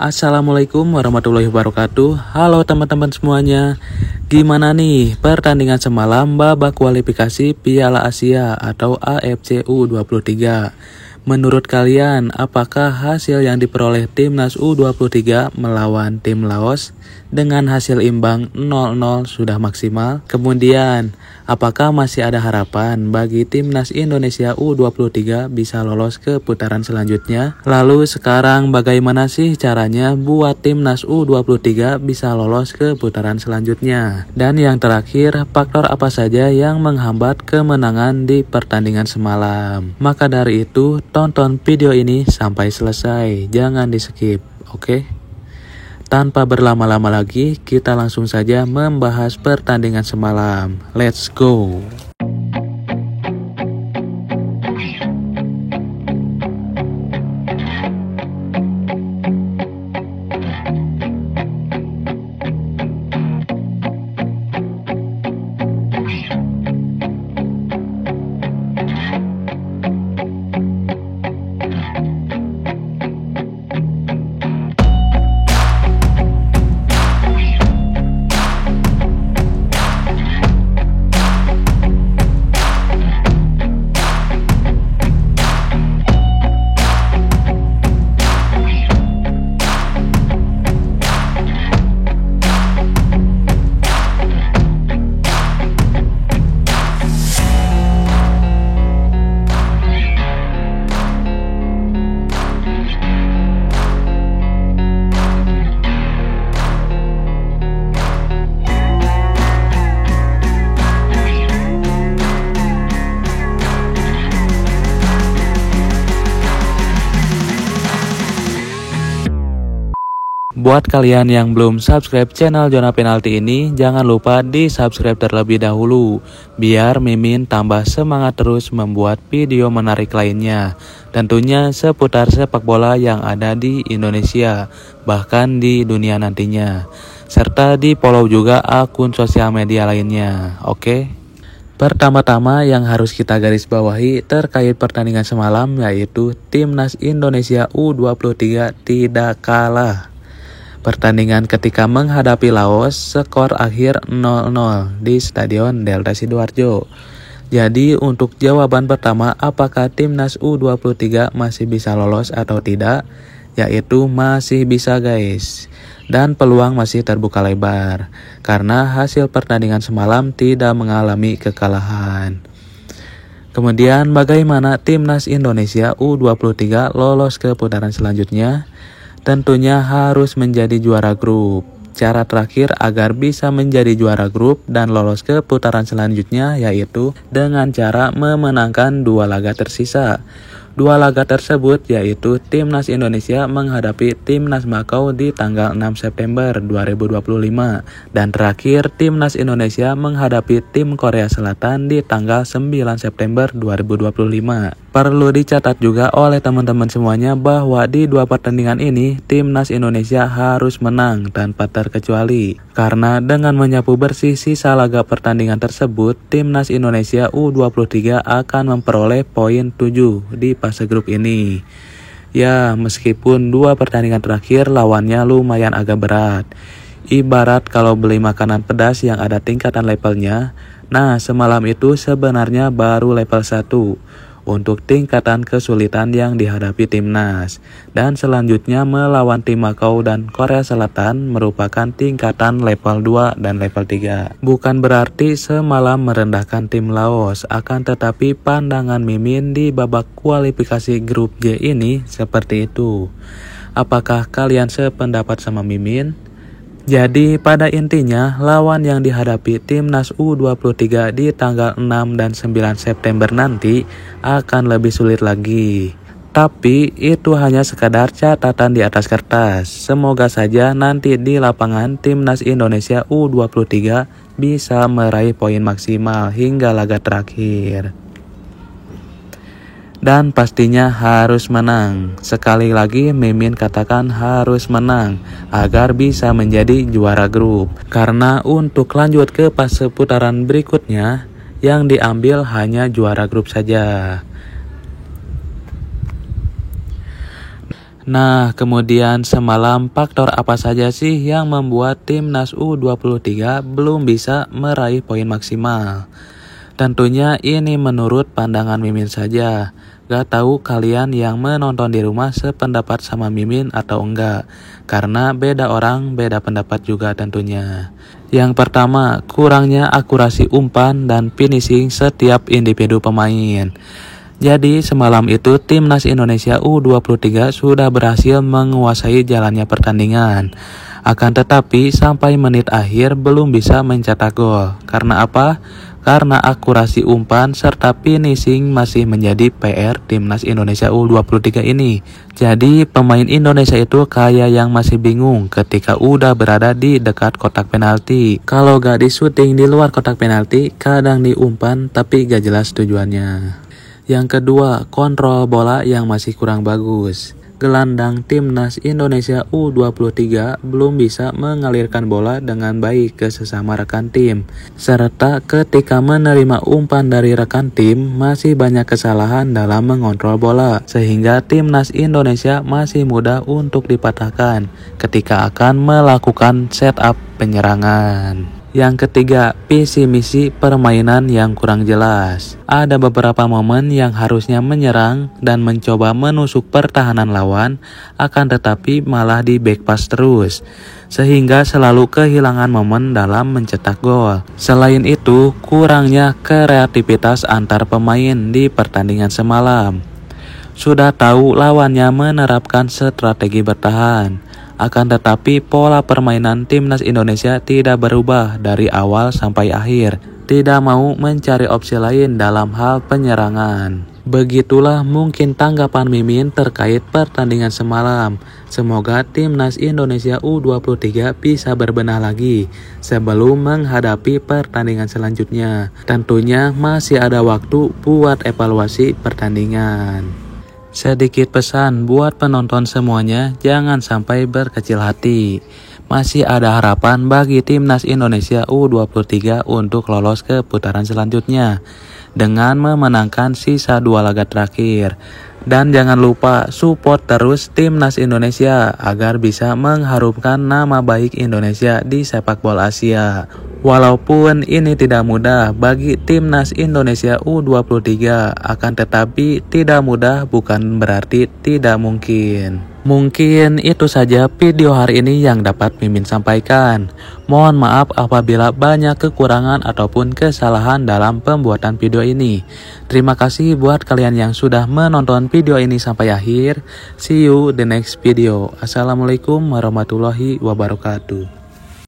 Assalamualaikum warahmatullahi wabarakatuh. Halo teman-teman semuanya. Gimana nih pertandingan semalam babak kualifikasi Piala Asia atau AFC U23? Menurut kalian, apakah hasil yang diperoleh timnas U23 melawan tim Laos dengan hasil imbang 0-0 sudah maksimal? Kemudian, apakah masih ada harapan bagi timnas Indonesia U23 bisa lolos ke putaran selanjutnya? Lalu sekarang bagaimana sih caranya buat timnas U23 bisa lolos ke putaran selanjutnya? Dan yang terakhir, faktor apa saja yang menghambat kemenangan di pertandingan semalam? Maka dari itu, tonton video ini sampai selesai, jangan di skip, oke? Tanpa berlama-lama lagi, kita langsung saja membahas pertandingan semalam. Let's go! Buat kalian yang belum subscribe channel Zona Penalti ini, jangan lupa di subscribe terlebih dahulu, biar Mimin tambah semangat terus membuat video menarik lainnya, tentunya seputar sepak bola yang ada di Indonesia, bahkan di dunia nantinya, serta di follow juga akun sosial media lainnya, oke? Pertama-tama yang harus kita garis bawahi terkait pertandingan semalam yaitu timnas Indonesia U23 tidak kalah. Pertandingan ketika menghadapi Laos, skor akhir 0-0 di Stadion Delta Sidoarjo. Jadi untuk jawaban pertama, apakah timnas U23 masih bisa lolos atau tidak? Yaitu masih bisa guys. Dan peluang masih terbuka lebar, karena hasil pertandingan semalam tidak mengalami kekalahan. Kemudian bagaimana timnas Indonesia U23 lolos ke putaran selanjutnya? Tentunya harus menjadi juara grup. Cara terakhir agar bisa menjadi juara grup dan lolos ke putaran selanjutnya yaitu dengan cara memenangkan 2 laga tersisa. 2 laga tersebut yaitu timnas Indonesia menghadapi timnas Makau di tanggal 6 September 2025 dan terakhir timnas Indonesia menghadapi tim Korea Selatan di tanggal 9 September 2025. Perlu dicatat juga oleh teman-teman semuanya bahwa di 2 pertandingan ini timnas Indonesia harus menang tanpa terkecuali. Karena dengan menyapu bersih sisa laga pertandingan tersebut, timnas Indonesia U23 akan memperoleh poin 7 di fase grup ini. Ya, meskipun 2 pertandingan terakhir lawannya lumayan agak berat. Ibarat kalau beli makanan pedas yang ada tingkatan levelnya. Nah, semalam itu sebenarnya baru level 1 untuk tingkatan kesulitan yang dihadapi timnas. Dan selanjutnya melawan tim Makau dan Korea Selatan merupakan tingkatan level 2 dan level 3. Bukan berarti semalam merendahkan tim Laos, akan tetapi pandangan Mimin di babak kualifikasi grup J ini seperti itu. Apakah kalian sependapat sama Mimin? Jadi pada intinya lawan yang dihadapi timnas U23 di tanggal 6 dan 9 September nanti akan lebih sulit lagi. Tapi itu hanya sekadar catatan di atas kertas. Semoga saja nanti di lapangan timnas Indonesia U23 bisa meraih poin maksimal hingga laga terakhir. Dan pastinya harus menang. Sekali lagi Mimin katakan harus menang agar bisa menjadi juara grup. Karena untuk lanjut ke fase putaran berikutnya yang diambil hanya juara grup saja. Nah, kemudian semalam faktor apa saja sih yang membuat timnas U23 belum bisa meraih poin maksimal? Tentunya ini menurut pandangan Mimin saja. Gak tahu kalian yang menonton di rumah sependapat sama Mimin atau enggak, karena beda orang beda pendapat juga tentunya. Yang pertama, kurangnya akurasi umpan dan finishing setiap individu pemain. Jadi semalam itu timnas Indonesia U23 sudah berhasil menguasai jalannya pertandingan. Akan tetapi sampai menit akhir belum bisa mencetak gol. Karena apa? Karena akurasi umpan serta finishing masih menjadi PR timnas Indonesia U23 ini. Jadi pemain Indonesia itu kayak yang masih bingung ketika udah berada di dekat kotak penalti. Kalau gak di syuting di luar kotak penalti, kadang diumpan tapi gak jelas tujuannya. Yang kedua, kontrol bola yang masih kurang bagus. Gelandang timnas Indonesia U23 belum bisa mengalirkan bola dengan baik ke sesama rekan tim. Serta ketika menerima umpan dari rekan tim, masih banyak kesalahan dalam mengontrol bola. Sehingga timnas Indonesia masih mudah untuk dipatahkan ketika akan melakukan setup penyerangan. Yang ketiga, visi misi permainan yang kurang jelas. Ada beberapa momen yang harusnya menyerang dan mencoba menusuk pertahanan lawan, akan tetapi malah di back pass terus, sehingga selalu kehilangan momen dalam mencetak gol. Selain itu, kurangnya kreativitas antar pemain di pertandingan semalam. Sudah tahu lawannya menerapkan strategi bertahan, akan tetapi pola permainan timnas Indonesia tidak berubah dari awal sampai akhir. Tidak mau mencari opsi lain dalam hal penyerangan. Begitulah mungkin tanggapan Mimin terkait pertandingan semalam. Semoga timnas Indonesia U23 bisa berbenah lagi sebelum menghadapi pertandingan selanjutnya. Tentunya masih ada waktu buat evaluasi pertandingan. Sedikit pesan buat penonton semuanya, jangan sampai berkecil hati. Masih ada harapan bagi timnas Indonesia U23 untuk lolos ke putaran selanjutnya dengan memenangkan sisa 2 laga terakhir. Dan jangan lupa support terus timnas Indonesia agar bisa mengharumkan nama baik Indonesia di sepak bola Asia. Walaupun ini tidak mudah bagi timnas Indonesia U23, akan tetapi tidak mudah bukan berarti tidak mungkin. Mungkin itu saja video hari ini yang dapat Mimin sampaikan. Mohon maaf apabila banyak kekurangan ataupun kesalahan dalam pembuatan video ini. Terima kasih buat kalian yang sudah menonton video ini sampai akhir. See you the next video. Assalamualaikum warahmatullahi wabarakatuh.